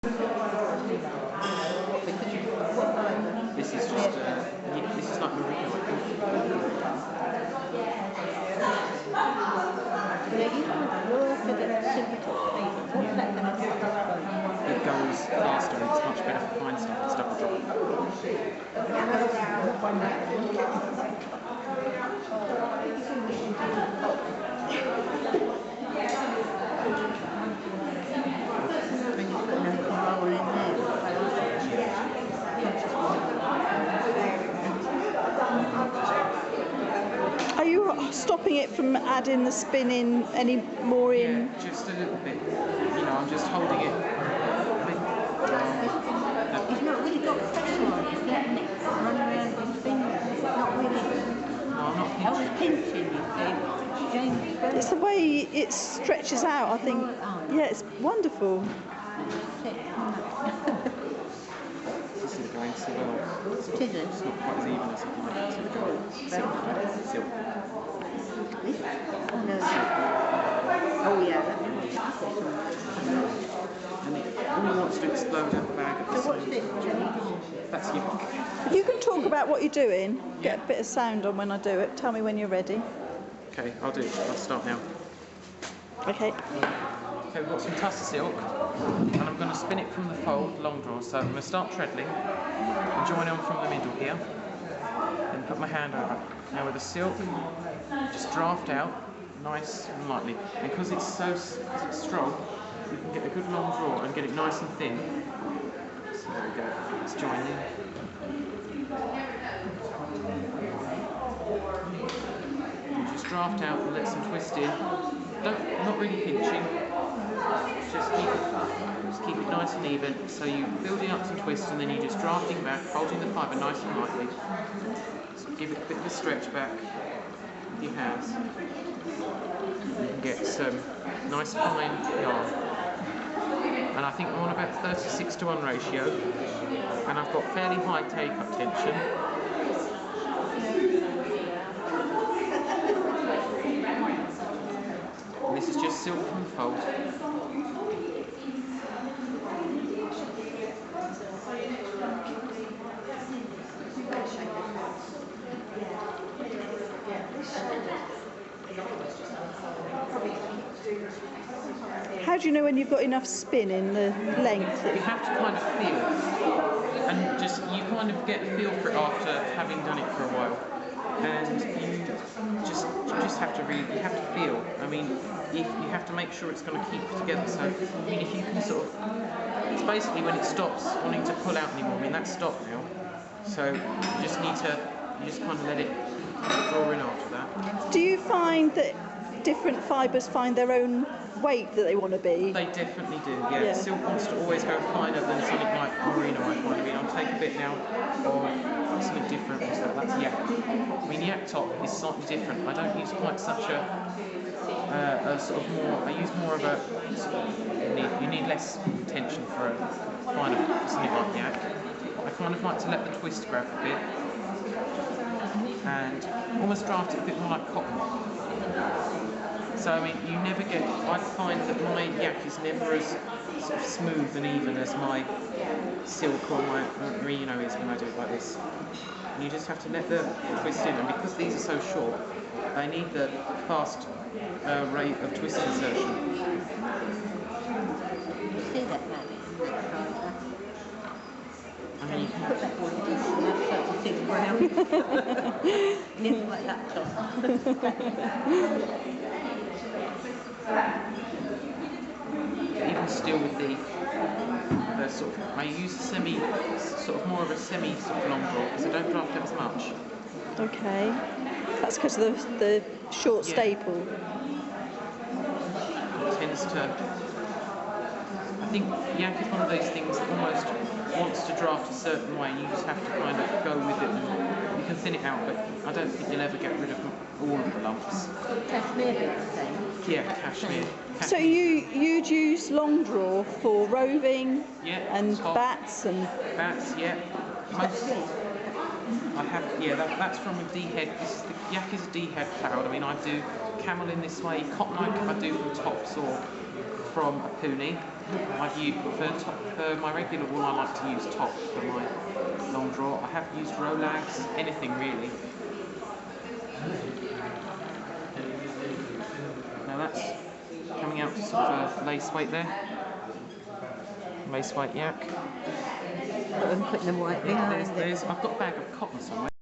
This is just, this is like merino, I think. It goes faster and it's much better for fine stuff. It's double dry. Are you stopping it from adding the spin in any more in? Yeah, just a little bit. You know, I'm just holding it a bit. He's not really got pressure on it, he's letting it run around his fingers. It's not really. No, I'm not pinching. I was pinching, you see. James, It's the way it stretches out, I think. Yeah, it's wonderful. This is going so well. It's not quite as even as I'd like it to go. Silk. Oh no. Oh yeah. And it only wants to explode out the bag at the So what's same this, James? That's yak. You can talk about what you're doing. Get a bit of sound on when I do it. Tell me when you're ready. Okay, I'll do it. I'll start now. Okay. Okay, we've got some tussar silk, and I'm going to spin it from the fold, long draw. So I'm going to start treadling, and join on from the middle here, and put my hand over. Now with the silk, just draft out, nice and lightly. And because it's strong, you can get a good long draw and get it nice and thin. So there we go. Let's join in. And just draft out and let some twist in. Not really pinching. Just keep it nice and even. So you're building up some twist and then you're just drafting back, holding the fibre nice and lightly. So give it a bit of a stretch back with your hands. You can get some nice fine yarn. And I think I'm on about 36:1 ratio. And I've got fairly high take-up tension. And this is just silk from the fold. How do you know when you've got enough spin in the length? You have to kind of feel, and you kind of get a feel for it after having done it for a while, and you just have to feel. I mean, if you have to make sure it's going to keep together. So, I mean, if you can sort of, it's basically when it stops wanting to pull out anymore. I mean, that's stopped now. So you just kind of let it draw in after that. Do you find that different fibres find their own weight that they want to be? They definitely do, yeah. Silk wants to always go finer than something like merino, I find. I mean, I'll take a bit now of something different. That's yak. I mean, yak top is slightly different. I don't use quite such a sort of more, I use more of a, you need less tension for a finer something like yak. I kind of like to let the twist grab a bit and almost draft it a bit more like cotton. So I mean, you never get, I find that my yak is never as sort of smooth and even as my silk or my merino is when I do it like this. And you just have to let the twist in, and because these are so short, they need the fast rate of twist insertion. You see that, Matt? I mean, you can Put that one in and that's such a thick brown. Never like that top. even still with the sort of, I use sort of more of a semi sort of long draw because I don't draft it as much. Okay, that's because of the short staple. It tends to, I think yak is one of those things that almost wants to draft a certain way, and you just have to kind of go with it, and you can thin it out, but I don't think you'll ever get rid of all of the lumps. Cashmere bit the same. Yeah, cashmere. So you'd use long draw for roving, and top, bats and bats, yeah. Most, I have, yeah. That's from a D-head. Yak is a D-head cloud. I mean, I do camel in this way. Cotton I do from tops or from a pony. I've used for my regular wool. I like to use top for my Longdraw. I have used Rolags, anything really. Now that's coming out to sort of a lace weight there. Lace weight yak. Put them white behind it. I've got a bag of cotton somewhere.